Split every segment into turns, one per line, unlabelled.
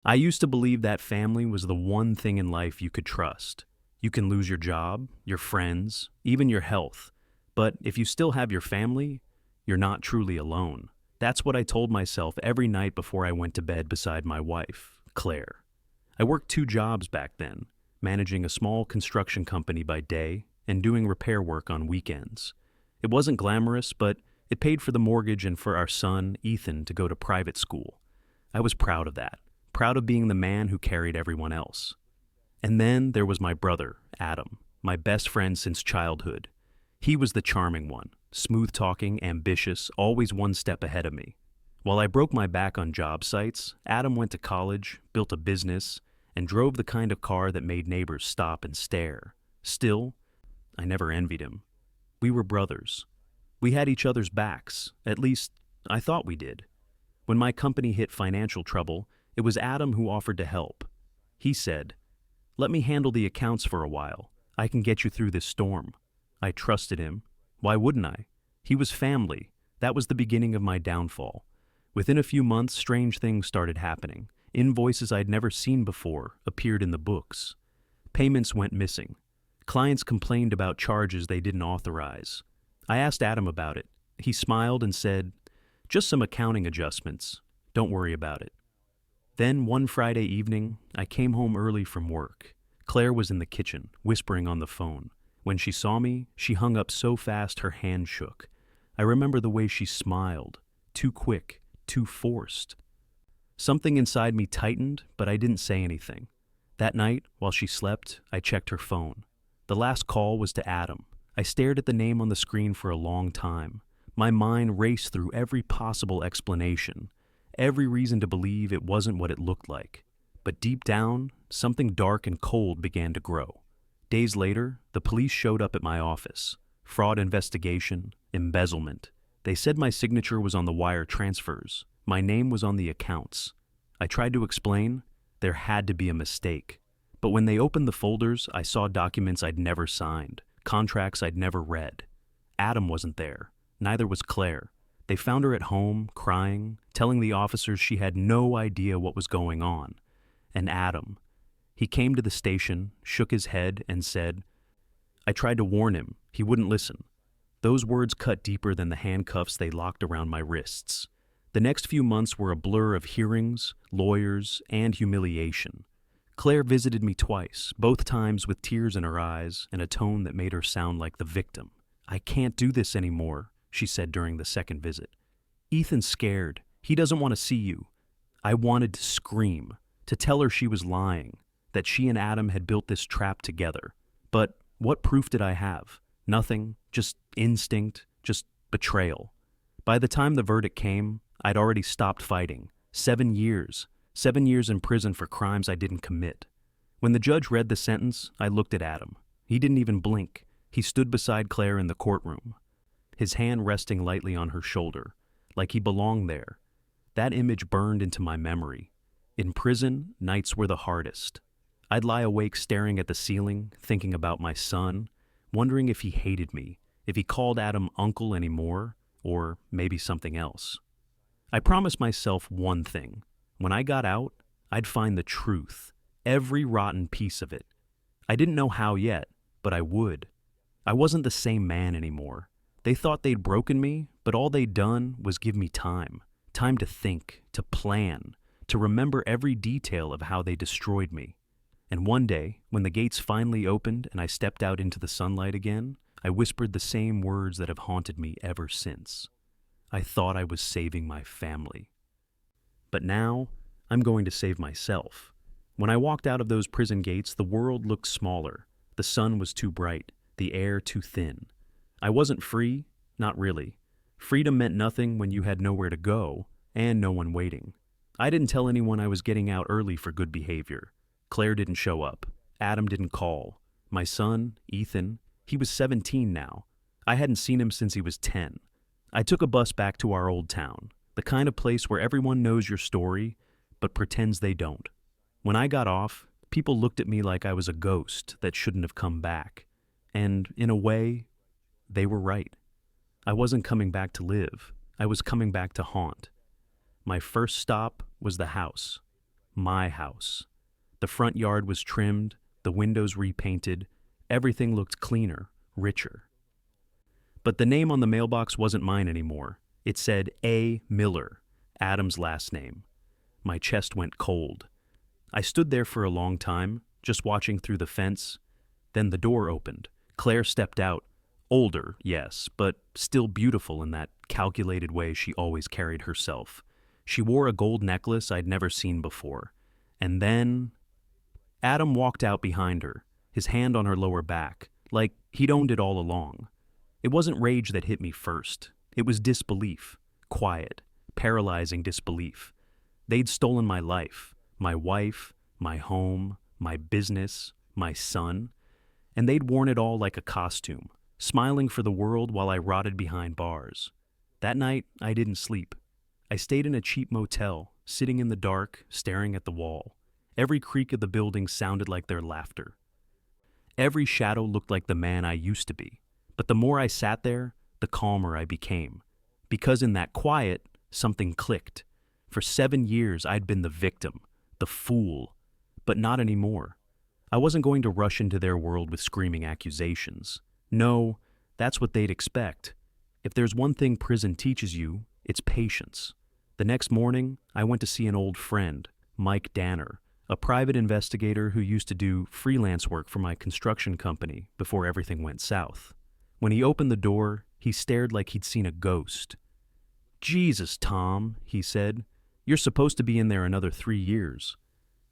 I used to believe that family was the one thing in life you could trust. You can lose your job, your friends, even your health. But if you still have your family, you're not truly alone. That's what I told myself every night before I went to bed beside my wife, Claire. I worked two jobs back then, managing a small construction company by day and doing repair work on weekends. It wasn't glamorous, but it paid for the mortgage and for our son, Ethan, to go to private school. I was proud of that, proud of being the man who carried everyone else. And then there was my brother, Adam, my best friend since childhood. He was the charming one, smooth-talking, ambitious, always one step ahead of me. While I broke my back on job sites, Adam went to college, built a business, and drove the kind of car that made neighbors stop and stare. Still, I never envied him. We were brothers. We had each other's backs, at least I thought we did. When my company hit financial trouble, it was Adam who offered to help. He said, "Let me handle the accounts for a while. I can get you through this storm." I trusted him. Why wouldn't I? He was family. That was the beginning of my downfall. Within a few months, strange things started happening. Invoices I'd never seen before appeared in the books. Payments went missing. Clients complained about charges they didn't authorize. I asked Adam about it. He smiled and said, "Just some accounting adjustments. Don't worry about it." Then one Friday evening, I came home early from work. Claire was in the kitchen, whispering on the phone. When she saw me, she hung up so fast her hand shook. I remember the way she smiled. Too quick, too forced. Something inside me tightened, but I didn't say anything. That night, while she slept, I checked her phone. The last call was to Adam. I stared at the name on the screen for a long time. My mind raced through every possible explanation, every reason to believe it wasn't what it looked like. But deep down, something dark and cold began to grow. Days later, the police showed up at my office. Fraud investigation, embezzlement. They said my signature was on the wire transfers. My name was on the accounts. I tried to explain. There had to be a mistake. But when they opened the folders, I saw documents I'd never signed, contracts I'd never read. Adam wasn't there. Neither was Claire. They found her at home, crying, telling the officers she had no idea what was going on. And Adam, he came to the station, shook his head, and said, "I tried to warn him. He wouldn't listen." Those words cut deeper than the handcuffs they locked around my wrists. The next few months were a blur of hearings, lawyers, and humiliation. Claire visited me twice, both times with tears in her eyes and a tone that made her sound like the victim. "I can't do this anymore," she said during the second visit. "Ethan's scared. He doesn't want to see you." I wanted to scream, to tell her she was lying, that she and Adam had built this trap together. But what proof did I have? Nothing, just instinct, just betrayal. By the time the verdict came, I'd already stopped fighting. 7 years. 7 years in prison for crimes I didn't commit. When the judge read the sentence, I looked at Adam. He didn't even blink. He stood beside Claire in the courtroom, his hand resting lightly on her shoulder, like he belonged there. That image burned into my memory. In prison, nights were the hardest. I'd lie awake staring at the ceiling, thinking about my son, wondering if he hated me, if he called Adam uncle anymore, or maybe something else. I promised myself one thing. When I got out, I'd find the truth, every rotten piece of it. I didn't know how yet, but I would. I wasn't the same man anymore. They thought they'd broken me, but all they'd done was give me time. Time to think, to plan, to remember every detail of how they destroyed me. And one day, when the gates finally opened and I stepped out into the sunlight again, I whispered the same words that have haunted me ever since. I thought I was saving my family. But now, I'm going to save myself. When I walked out of those prison gates, the world looked smaller. The sun was too bright, the air too thin. I wasn't free, not really. Freedom meant nothing when you had nowhere to go and no one waiting. I didn't tell anyone I was getting out early for good behavior. Claire didn't show up. Adam didn't call. My son, Ethan, he was 17 now. I hadn't seen him since he was 10. I took a bus back to our old town, the kind of place where everyone knows your story, but pretends they don't. When I got off, people looked at me like I was a ghost that shouldn't have come back. And in a way, they were right. I wasn't coming back to live. I was coming back to haunt. My first stop was the house. My house. The front yard was trimmed, the windows repainted, everything looked cleaner, richer. But the name on the mailbox wasn't mine anymore. It said A. Miller, Adam's last name. My chest went cold. I stood there for a long time, just watching through the fence. Then the door opened. Claire stepped out. Older, yes, but still beautiful in that calculated way she always carried herself. She wore a gold necklace I'd never seen before. And then Adam walked out behind her, his hand on her lower back, like he'd owned it all along. It wasn't rage that hit me first. It was disbelief. Quiet, paralyzing disbelief. They'd stolen my life, my wife, my home, my business, my son, and they'd worn it all like a costume, smiling for the world while I rotted behind bars. That night, I didn't sleep. I stayed in a cheap motel, sitting in the dark, staring at the wall. Every creak of the building sounded like their laughter. Every shadow looked like the man I used to be. But the more I sat there, the calmer I became. Because in that quiet, something clicked. For 7 years, I'd been the victim, the fool. But not anymore. I wasn't going to rush into their world with screaming accusations. No, that's what they'd expect. If there's one thing prison teaches you, it's patience. The next morning, I went to see an old friend, Mike Danner, a private investigator who used to do freelance work for my construction company before everything went south. When he opened the door, he stared like he'd seen a ghost. "Jesus, Tom," he said, "you're supposed to be in there another 3 years."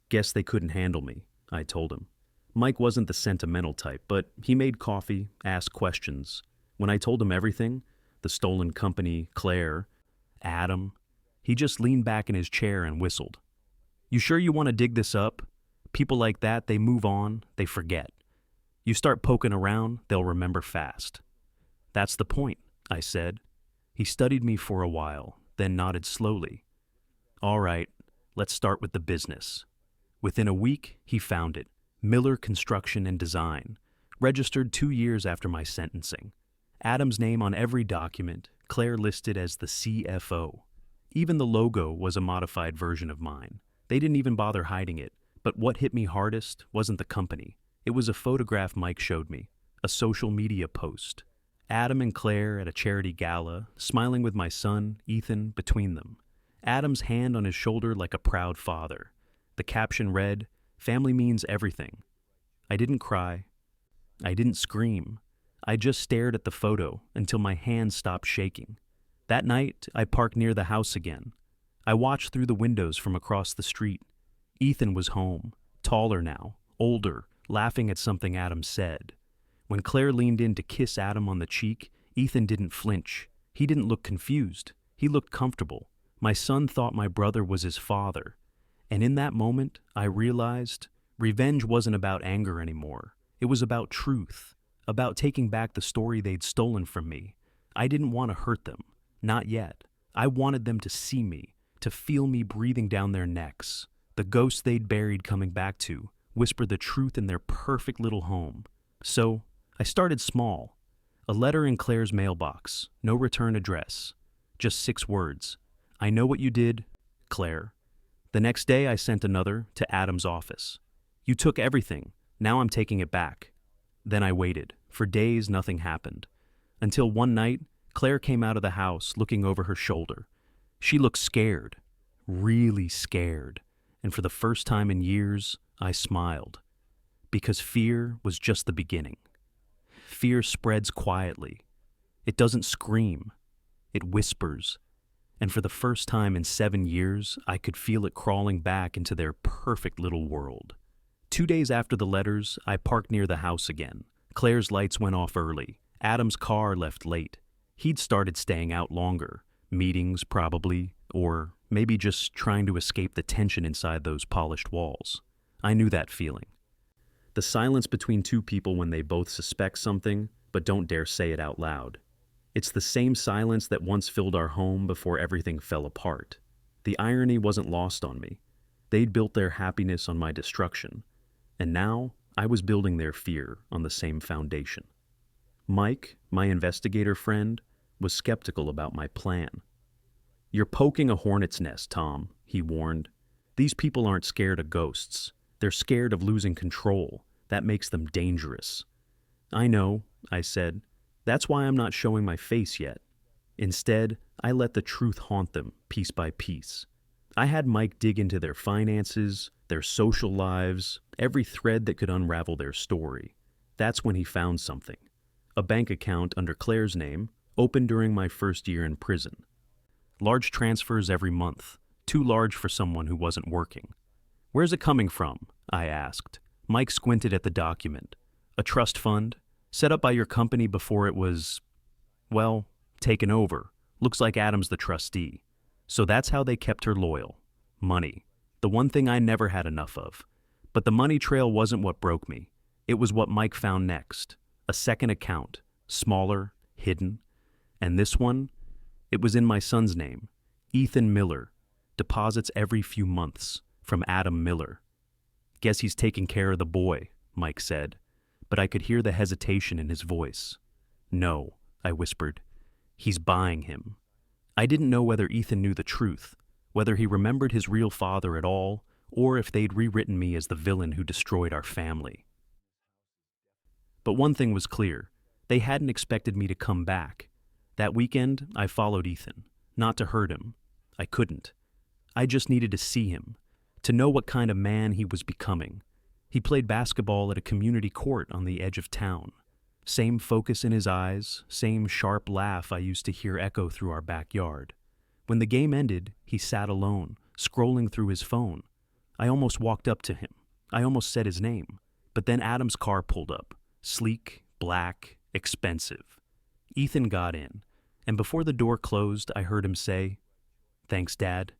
Guess they couldn't handle me, I told him. Mike wasn't the sentimental type, but he made coffee, asked questions. When I told him everything, the stolen company, Claire, Adam, he just leaned back in his chair and whistled. "You sure you want to dig this up? People like that, they move on, they forget. You start poking around, they'll remember fast." "That's the point," I said. He studied me for a while, then nodded slowly. "All right, let's start with the business." Within a week, he found it. Miller Construction and Design, registered 2 years after my sentencing. Adam's name on every document, Claire listed as the CFO. Even the logo was a modified version of mine. They didn't even bother hiding it. But what hit me hardest wasn't the company. It was a photograph Mike showed me, a social media post. Adam and Claire at a charity gala, smiling with my son, Ethan, between them. Adam's hand on his shoulder like a proud father. The caption read, "Family means everything." I didn't cry. I didn't scream. I just stared at the photo until my hands stopped shaking. That night, I parked near the house again. I watched through the windows from across the street. Ethan was home, taller now, older, laughing at something Adam said. When Claire leaned in to kiss Adam on the cheek, Ethan didn't flinch. He didn't look confused. He looked comfortable. My son thought my brother was his father. And in that moment, I realized revenge wasn't about anger anymore. It was about truth, about taking back the story they'd stolen from me. I didn't want to hurt them, not yet. I wanted them to see me, to feel me breathing down their necks. The ghosts they'd buried coming back to, whisper the truth in their perfect little home. So, I started small. A letter in Claire's mailbox, no return address. Just 6 words. "I know what you did, Claire." The next day I sent another to Adam's office. "You took everything, now I'm taking it back." Then I waited. For days nothing happened. Until one night, Claire came out of the house looking over her shoulder. She looked scared, really scared, and for the first time in years, I smiled. Because fear was just the beginning. Fear spreads quietly. It doesn't scream. It whispers. And for the first time in 7 years, I could feel it crawling back into their perfect little world. 2 days after the letters, I parked near the house again. Claire's lights went off early. Adam's car left late. He'd started staying out longer. Meetings, probably, or maybe just trying to escape the tension inside those polished walls. I knew that feeling. The silence between two people when they both suspect something, but don't dare say it out loud. It's the same silence that once filled our home before everything fell apart. The irony wasn't lost on me. They'd built their happiness on my destruction, and now I was building their fear on the same foundation. Mike, my investigator friend, was skeptical about my plan. "You're poking a hornet's nest, Tom," he warned. These people aren't scared of ghosts. They're scared of losing control. That makes them dangerous. I know, I said. That's why I'm not showing my face yet. Instead, I let the truth haunt them piece by piece. I had Mike dig into their finances, their social lives, every thread that could unravel their story. That's when he found something. A bank account under Claire's name, opened during my first year in prison. Large transfers every month, too large for someone who wasn't working. "Where's it coming from?" I asked. Mike squinted at the document. "A trust fund, set up by your company before it was, well, taken over. Looks like Adam's the trustee. So that's how they kept her loyal. Money. The one thing I never had enough of. But the money trail wasn't what broke me. It was what Mike found next. A second account. Smaller, hidden. And this one? It was in my son's name. Ethan Miller. Deposits every few months. From Adam Miller. "Guess he's taking care of the boy," Mike said. But I could hear the hesitation in his voice. "No," I whispered. "He's buying him." I didn't know whether Ethan knew the truth, whether he remembered his real father at all, or if they'd rewritten me as the villain who destroyed our family. But one thing was clear. They hadn't expected me to come back. That weekend, I followed Ethan. Not to hurt him. I couldn't. I just needed to see him, to know what kind of man he was becoming. He played basketball at a community court on the edge of town. Same focus in his eyes, same sharp laugh I used to hear echo through our backyard. When the game ended, he sat alone, scrolling through his phone. I almost walked up to him. I almost said his name. But then Adam's car pulled up. Sleek, black, expensive. Ethan got in, and before the door closed, I heard him say, "Thanks, Dad."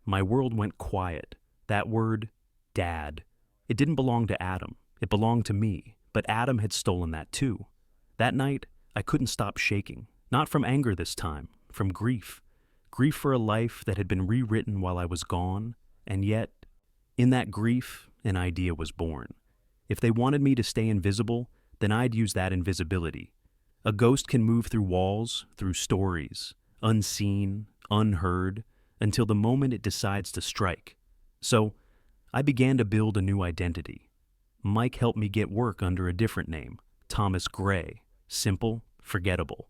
My world went quiet. That word, Dad. It didn't belong to Adam. It belonged to me. But Adam had stolen that too. That night, I couldn't stop shaking. Not from anger this time, from grief. Grief for a life that had been rewritten while I was gone, and yet, in that grief, an idea was born. If they wanted me to stay invisible, then I'd use that invisibility. A ghost can move through walls, through stories, unseen, unheard, until the moment it decides to strike. So, I began to build a new identity. Mike helped me get work under a different name, Thomas Gray. Simple, forgettable.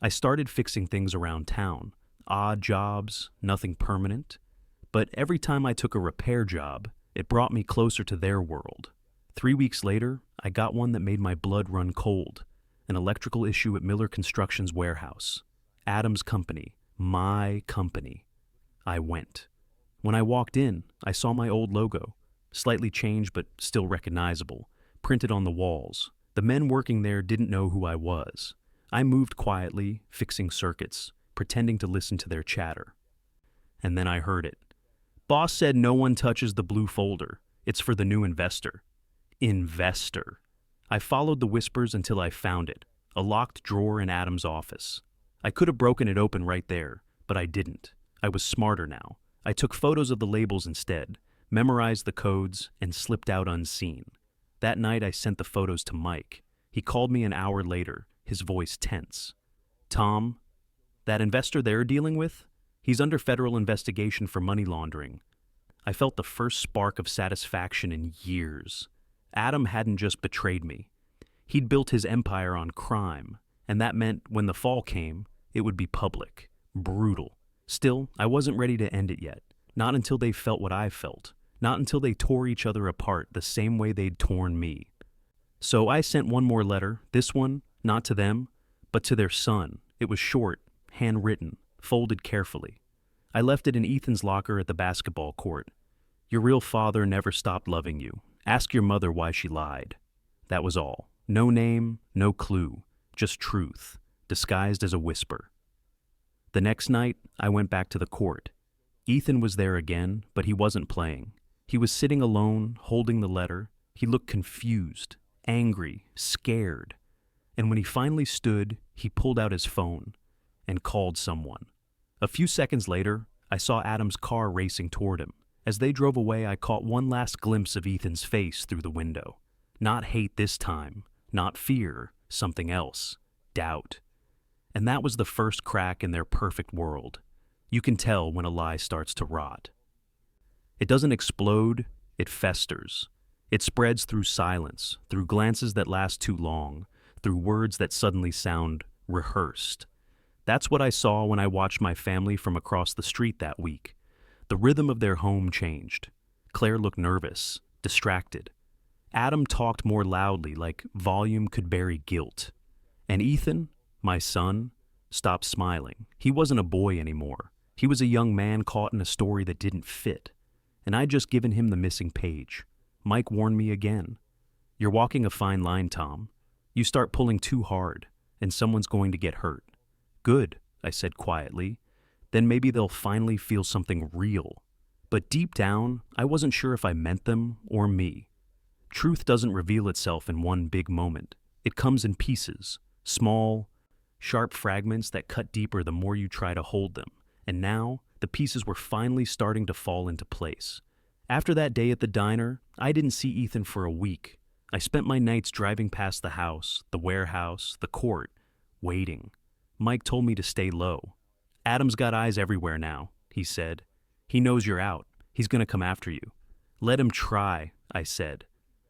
I started fixing things around town. Odd jobs, nothing permanent. But every time I took a repair job, it brought me closer to their world. 3 weeks later, I got one that made my blood run cold. An electrical issue at Miller Construction's warehouse. Adam's company. My company. I went. When I walked in, I saw my old logo. Slightly changed but still recognizable, printed on the walls. The men working there didn't know who I was. I moved quietly, fixing circuits, pretending to listen to their chatter. And then I heard it. "Boss said no one touches the blue folder. It's for the new investor." Investor. I followed the whispers until I found it, a locked drawer in Adam's office. I could have broken it open right there, but I didn't. I was smarter now. I took photos of the labels instead, memorized the codes, and slipped out unseen. That night I sent the photos to Mike. He called me an hour later, his voice tense. "Tom, that investor they're dealing with? He's under federal investigation for money laundering." I felt the first spark of satisfaction in years. Adam hadn't just betrayed me. He'd built his empire on crime, and that meant when the fall came, it would be public, brutal. Still, I wasn't ready to end it yet. Not until they felt what I felt. Not until they tore each other apart the same way they'd torn me. So I sent one more letter, this one, not to them, but to their son. It was short, handwritten, folded carefully. I left it in Ethan's locker at the basketball court. "Your real father never stopped loving you. Ask your mother why she lied." That was all. No name, no clue, just truth, disguised as a whisper. The next night, I went back to the court. Ethan was there again, but he wasn't playing. He was sitting alone, holding the letter. He looked confused, angry, scared. And when he finally stood, he pulled out his phone and called someone. A few seconds later, I saw Adam's car racing toward him. As they drove away, I caught one last glimpse of Ethan's face through the window. Not hate this time, not fear, something else, doubt. And that was the first crack in their perfect world. You can tell when a lie starts to rot. It doesn't explode, it festers. It spreads through silence, through glances that last too long, through words that suddenly sound rehearsed. That's what I saw when I watched my family from across the street that week. The rhythm of their home changed. Claire looked nervous, distracted. Adam talked more loudly, like volume could bury guilt. And Ethan, my son, stopped smiling. He wasn't a boy anymore. He was a young man caught in a story that didn't fit. And I'd just given him the missing page. Mike warned me again. You're walking a fine line, Tom. You start pulling too hard, and someone's going to get hurt. Good, I said quietly. Then maybe they'll finally feel something real. But deep down, I wasn't sure if I meant them or me. Truth doesn't reveal itself in one big moment. It comes in pieces, small, sharp fragments that cut deeper the more you try to hold them. And now, the pieces were finally starting to fall into place. After that day at the diner, I didn't see Ethan for a week. I spent my nights driving past the house, the warehouse, the court, waiting. Mike told me to stay low. Adam's got eyes everywhere now, he said. He knows you're out. He's going to come after you. Let him try, I said.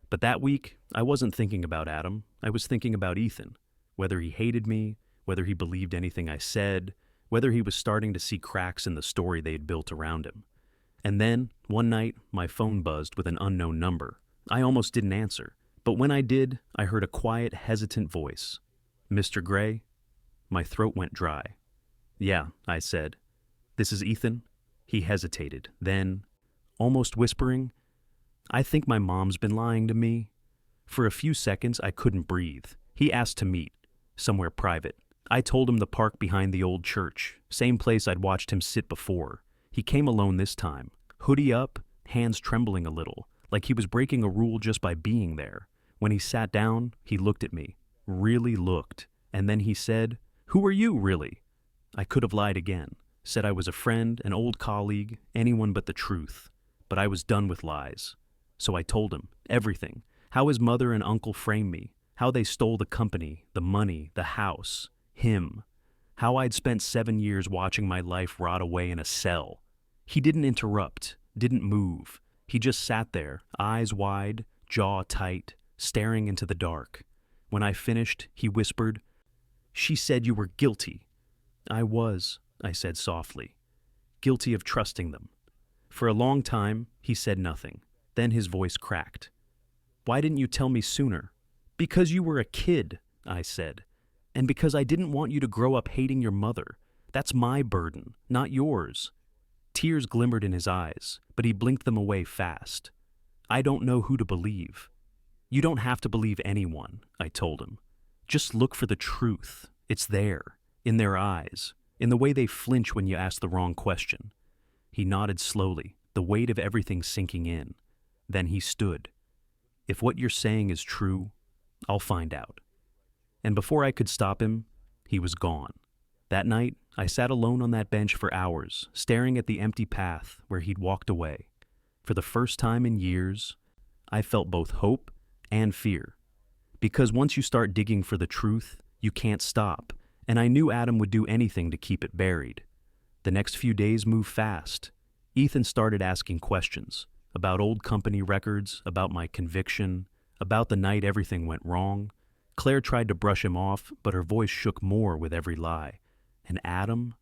But that week, I wasn't thinking about Adam. I was thinking about Ethan. Whether he hated me, whether he believed anything I said, whether he was starting to see cracks in the story they had built around him. And then, one night, my phone buzzed with an unknown number. I almost didn't answer. But when I did, I heard a quiet, hesitant voice. Mr. Gray? My throat went dry. Yeah, I said. This is Ethan? He hesitated. Then, almost whispering, I think my mom's been lying to me. For a few seconds, I couldn't breathe. He asked to meet, somewhere private. I told him the park behind the old church, same place I'd watched him sit before. He came alone this time, hoodie up, hands trembling a little, like he was breaking a rule just by being there. When he sat down, he looked at me, really looked, and then he said, Who are you, really? I could have lied again, said I was a friend, an old colleague, anyone but the truth. But I was done with lies. So I told him everything, how his mother and uncle framed me, how they stole the company, the money, the house, him, how I'd spent 7 years watching my life rot away in a cell. He didn't interrupt, didn't move. He just sat there, eyes wide, jaw tight, staring into the dark. When I finished, he whispered, She said you were guilty. I was, I said softly, guilty of trusting them. For a long time, he said nothing. Then his voice cracked. Why didn't you tell me sooner? Because you were a kid, I said. And because I didn't want you to grow up hating your mother. That's my burden, not yours. Tears glimmered in his eyes, but he blinked them away fast. I don't know who to believe. You don't have to believe anyone, I told him. Just look for the truth. It's there, in their eyes, in the way they flinch when you ask the wrong question. He nodded slowly, the weight of everything sinking in. Then he stood. If what you're saying is true, I'll find out. And before I could stop him, he was gone. That night, I sat alone on that bench for hours, staring at the empty path where he'd walked away. For the first time in years, I felt both hope and fear. Because once you start digging for the truth, you can't stop, and I knew Adam would do anything to keep it buried. The next few days moved fast. Ethan started asking questions about old company records, about my conviction, about the night everything went wrong. Claire tried to brush him off, but her voice shook more with every lie. And Adam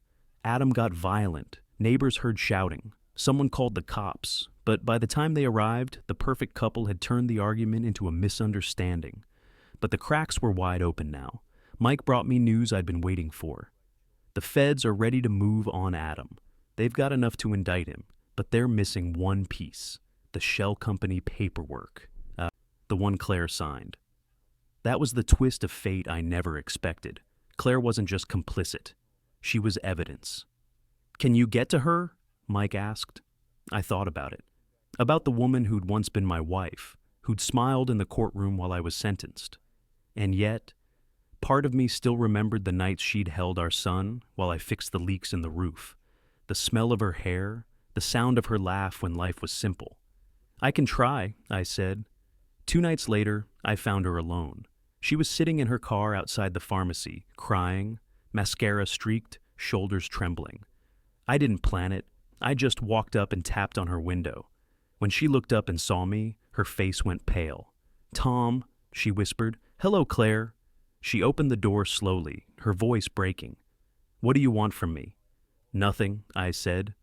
got violent. Neighbors heard shouting. Someone called the cops, but by the time they arrived, the perfect couple had turned the argument into a misunderstanding. But the cracks were wide open now. Mike brought me news I'd been waiting for. The feds are ready to move on Adam. They've got enough to indict him, but they're missing one piece, the shell company paperwork, the one Claire signed. That was the twist of fate I never expected. Claire wasn't just complicit. She was evidence. Can you get to her? Mike asked. I thought about it. About the woman who'd once been my wife, who'd smiled in the courtroom while I was sentenced. And yet, part of me still remembered the nights she'd held our son while I fixed the leaks in the roof. The smell of her hair, the sound of her laugh when life was simple. I can try, I said. 2 nights later, I found her alone. She was sitting in her car outside the pharmacy, crying, mascara streaked, shoulders trembling. I didn't plan it. I just walked up and tapped on her window. When she looked up and saw me, her face went pale. "Tom," she whispered. "Hello, Claire." She opened the door slowly, her voice breaking. "What do you want from me?" "Nothing," I said.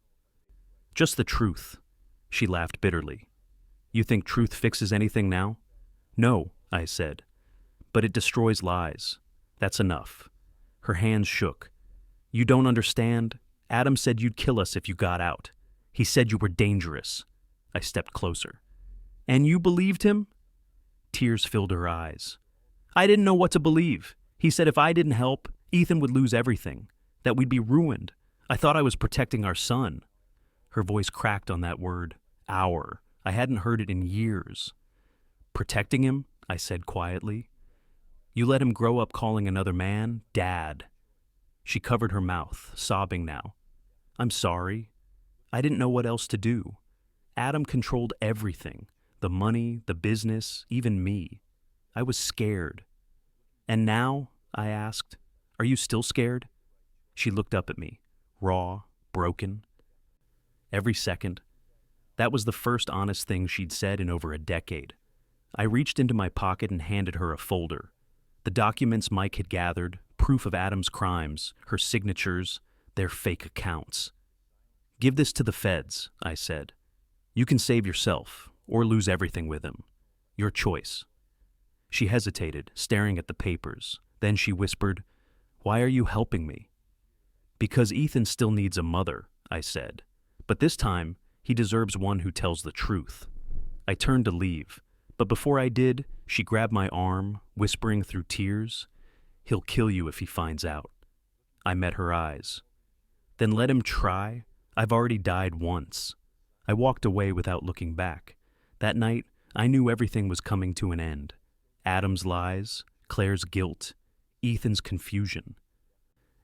"Just the truth." She laughed bitterly. "You think truth fixes anything now?" "No," I said. "But it destroys lies. That's enough." Her hands shook. "You don't understand. Adam said you'd kill us if you got out. He said you were dangerous." I stepped closer. "And you believed him?" Tears filled her eyes. "I didn't know what to believe. He said if I didn't help, Ethan would lose everything, that we'd be ruined. I thought I was protecting our son." Her voice cracked on that word, "our." I hadn't heard it in years. "Protecting him?" I said quietly. "You let him grow up calling another man Dad." She covered her mouth, sobbing now. "I'm sorry. I didn't know what else to do. Adam controlled everything, the money, the business, even me. I was scared." "And now?" I asked. "Are you still scared?" She looked up at me, raw, broken. Every second. That was the first honest thing she'd said in over a decade. I reached into my pocket and handed her a folder. The documents Mike had gathered, proof of Adam's crimes, her signatures, their fake accounts. "Give this to the feds," I said. "You can save yourself, or lose everything with him. Your choice." She hesitated, staring at the papers. Then she whispered, "Why are you helping me?" "Because Ethan still needs a mother," I said. "But this time, he deserves one who tells the truth." I turned to leave, but before I did, she grabbed my arm, whispering through tears, "He'll kill you if he finds out." I met her eyes. "Then let him try. I've already died once." I walked away without looking back. That night, I knew everything was coming to an end. Adam's lies, Claire's guilt, Ethan's confusion.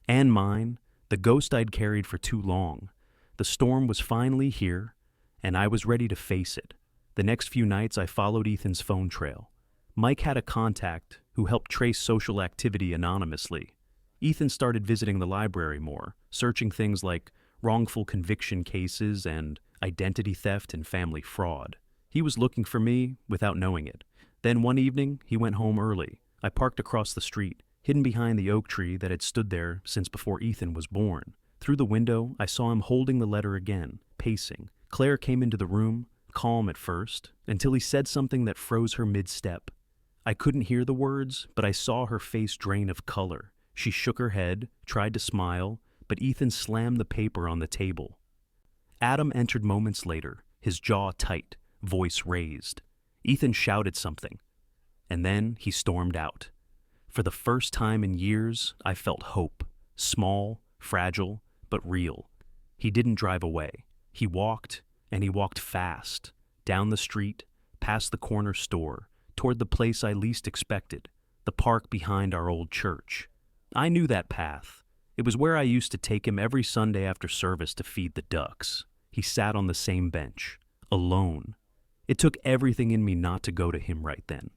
And mine, the ghost I'd carried for too long. The storm was finally here, and I was ready to face it. The next few nights, I followed Ethan's phone trail. Mike had a contact who helped trace social activity anonymously. Ethan started visiting the library more, searching things like wrongful conviction cases and identity theft and family fraud. He was looking for me without knowing it. Then one evening, he went home early. I parked across the street, hidden behind the oak tree that had stood there since before Ethan was born. Through the window, I saw him holding the letter again, pacing. Claire came into the room, calm at first, until he said something that froze her mid-step. I couldn't hear the words, but I saw her face drain of color. She shook her head, tried to smile, but Ethan slammed the paper on the table. Adam entered moments later, his jaw tight, voice raised. Ethan shouted something, and then he stormed out. For the first time in years, I felt hope. Small, fragile, but real. He didn't drive away. He walked, and he walked fast, down the street, past the corner store, toward the place I least expected, the park behind our old church. I knew that path. It was where I used to take him every Sunday after service to feed the ducks. He sat on the same bench, alone. It took everything in me not to go to him right then.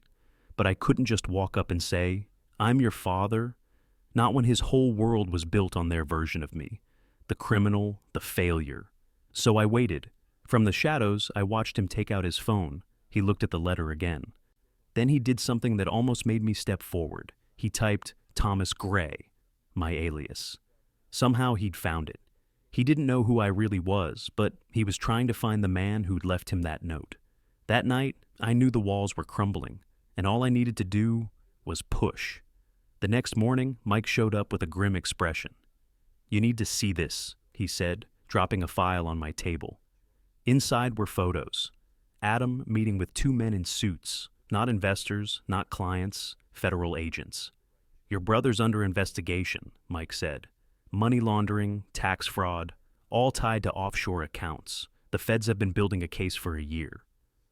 But I couldn't just walk up and say, "I'm your father," not when his whole world was built on their version of me, the criminal, the failure. So I waited. From the shadows, I watched him take out his phone. He looked at the letter again. Then he did something that almost made me step forward. He typed Thomas Gray, my alias. Somehow he'd found it. He didn't know who I really was, but he was trying to find the man who'd left him that note. That night, I knew the walls were crumbling, and all I needed to do was push. The next morning, Mike showed up with a grim expression. "You need to see this," he said, dropping a file on my table. Inside were photos. Adam meeting with two men in suits, not investors, not clients, federal agents. "Your brother's under investigation," Mike said. "Money laundering, tax fraud, all tied to offshore accounts. The feds have been building a case for a year."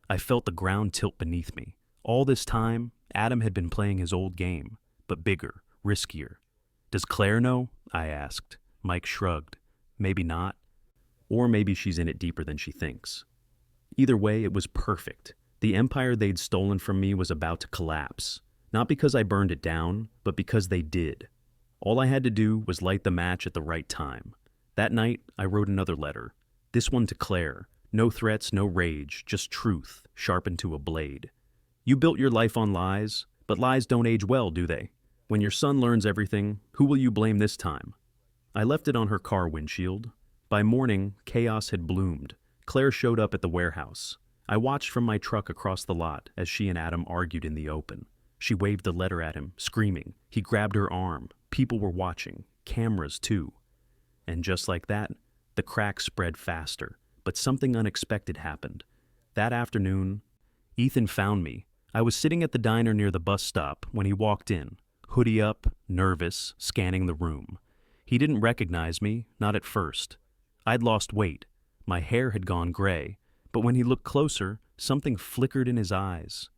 I felt the ground tilt beneath me. All this time, Adam had been playing his old game, but bigger, riskier. "Does Claire know?" I asked. Mike shrugged. "Maybe not. Or maybe she's in it deeper than she thinks." Either way, it was perfect. The empire they'd stolen from me was about to collapse. Not because I burned it down, but because they did. All I had to do was light the match at the right time. That night, I wrote another letter. This one to Claire, No threats, no rage, just truth, sharpened to a blade. You built your life on lies, but lies don't age well, do they? When your son learns everything, who will you blame this time? I left it on her car windshield. By morning, chaos had bloomed. Claire showed up at the warehouse. I watched from my truck across the lot as she and Adam argued in the open. She waved the letter at him, screaming. He grabbed her arm. People were watching. Cameras, too. And just like that, the cracks spread faster. But something unexpected happened. That afternoon, Ethan found me. I was sitting at the diner near the bus stop when he walked in, hoodie up, nervous, scanning the room. He didn't recognize me, not at first. I'd lost weight. My hair had gone gray. But when he looked closer, something flickered in his eyes.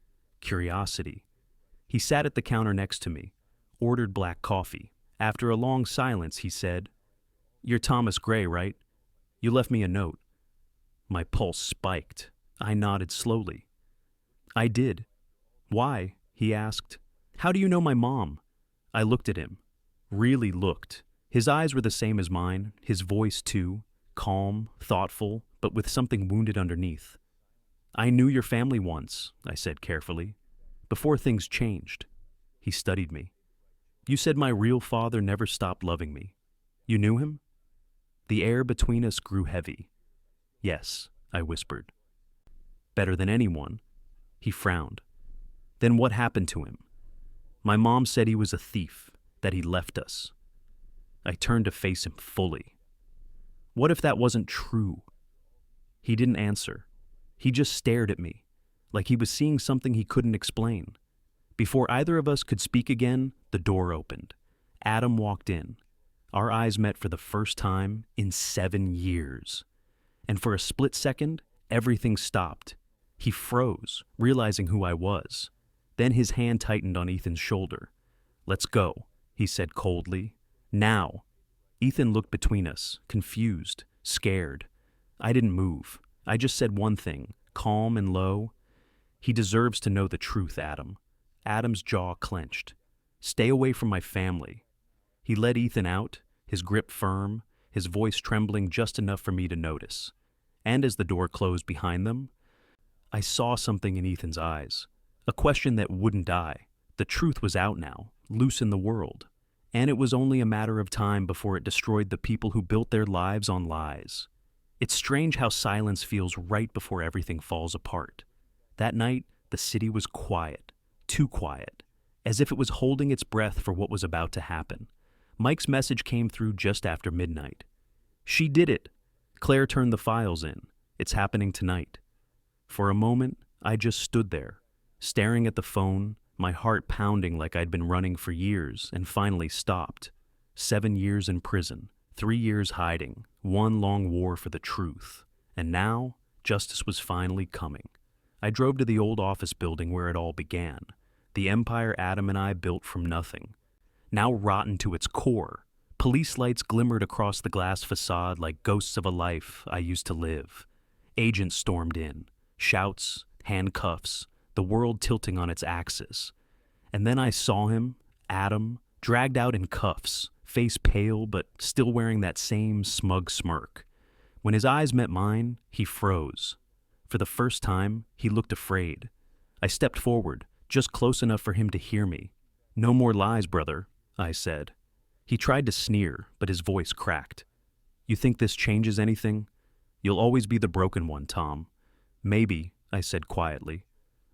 Curiosity. He sat at the counter next to me, ordered black coffee. After a long silence, he said, "You're Thomas Gray, right? You left me a note." My pulse spiked. I nodded slowly. "I did." "Why?" he asked. "How do you know my mom?" I looked at him. Really looked. His eyes were the same as mine, his voice too, calm, thoughtful, but with something wounded underneath. "I knew your family once," I said carefully, "before things changed." He studied me. "You said my real father never stopped loving me. You knew him?" The air between us grew heavy. "Yes," I whispered. "Better than anyone." He frowned. "Then what happened to him?" "My mom said he was a thief, that he left us." I turned to face him fully. What if that wasn't true? He didn't answer. He just stared at me, like he was seeing something he couldn't explain. Before either of us could speak again, the door opened. Adam walked in. Our eyes met for the first time in 7 years. And for a split second, everything stopped. He froze, realizing who I was. Then his hand tightened on Ethan's shoulder. "Let's go," he said coldly. "Now." Ethan looked between us, confused, scared. I didn't move. I just said one thing, calm and low. "He deserves to know the truth, Adam." Adam's jaw clenched. "Stay away from my family." He led Ethan out, his grip firm, his voice trembling just enough for me to notice. And as the door closed behind them, I saw something in Ethan's eyes. A question that wouldn't die. The truth was out now, loose in the world. And it was only a matter of time before it destroyed the people who built their lives on lies. It's strange how silence feels right before everything falls apart. That night, the city was quiet, too quiet, as if it was holding its breath for what was about to happen. Mike's message came through just after midnight. "She did it. Claire turned the files in. It's happening tonight." For a moment, I just stood there, staring at the phone, my heart pounding like I'd been running for years, and finally stopped. 7 years in prison, 3 years hiding, 1 long war for the truth. And now, justice was finally coming. I drove to the old office building where it all began, the empire Adam and I built from nothing. Now rotten to its core, police lights glimmered across the glass facade like ghosts of a life I used to live. Agents stormed in, shouts, handcuffs, the world tilting on its axis. And then I saw him, Adam, dragged out in cuffs, face pale but still wearing that same smug smirk. When his eyes met mine, he froze. For the first time, he looked afraid. I stepped forward, just close enough for him to hear me. "No more lies, brother," I said. He tried to sneer, but his voice cracked. "You think this changes anything? You'll always be the broken one, Tom." "Maybe," I said quietly.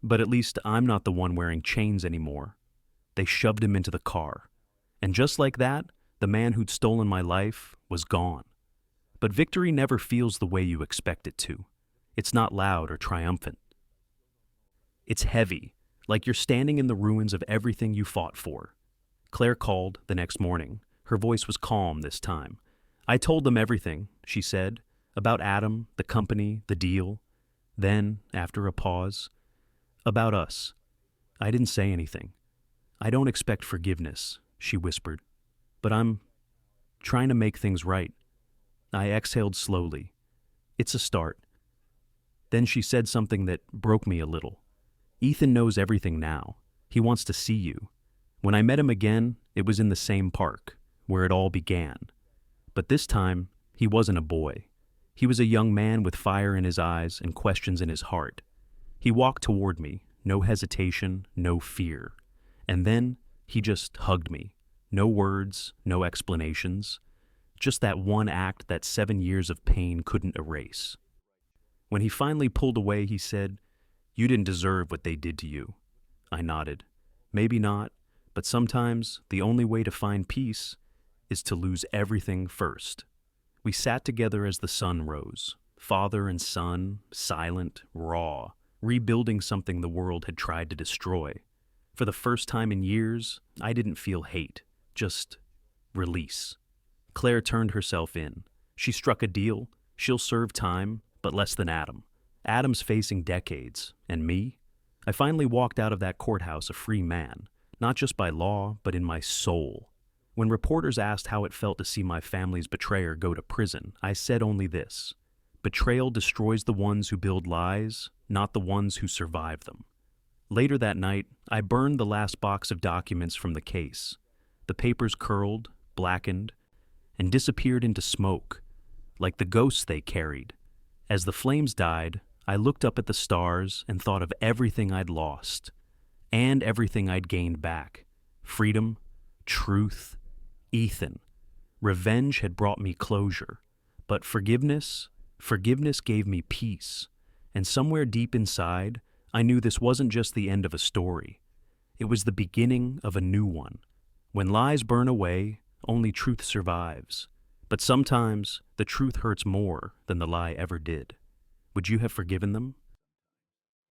"But at least I'm not the one wearing chains anymore." They shoved him into the car. And just like that, the man who'd stolen my life was gone. But victory never feels the way you expect it to. It's not loud or triumphant. It's heavy, like you're standing in the ruins of everything you fought for. Claire called the next morning. Her voice was calm this time. "I told them everything," she said, "about Adam, the company, the deal." Then, after a pause, "About us." I didn't say anything. "I don't expect forgiveness," she whispered, "but I'm trying to make things right." I exhaled slowly. "It's a start." Then she said something that broke me a little. "Ethan knows everything now. He wants to see you." When I met him again, it was in the same park, where it all began. But this time, he wasn't a boy. He was a young man with fire in his eyes and questions in his heart. He walked toward me, no hesitation, no fear. And then he just hugged me. No words, no explanations. Just that one act that 7 years of pain couldn't erase. When he finally pulled away, he said, "You didn't deserve what they did to you." I nodded. Maybe not, but sometimes the only way to find peace is to lose everything first. We sat together as the sun rose, father and son, silent, raw, rebuilding something the world had tried to destroy. For the first time in years, I didn't feel hate, just release. Claire turned herself in. She struck a deal. She'll serve time, but less than Adam. Adam's facing decades, and me? I finally walked out of that courthouse a free man, not just by law, but in my soul. When reporters asked how it felt to see my family's betrayer go to prison, I said only this: betrayal destroys the ones who build lies, not the ones who survive them. Later that night, I burned the last box of documents from the case. The papers curled, blackened, and disappeared into smoke, like the ghosts they carried. As the flames died, I looked up at the stars and thought of everything I'd lost, and everything I'd gained back. Freedom, truth, Ethan. Revenge had brought me closure, but forgiveness gave me peace. And somewhere deep inside, I knew this wasn't just the end of a story. It was the beginning of a new one. When lies burn away, only truth survives. But sometimes the truth hurts more than the lie ever did. Would you have forgiven them?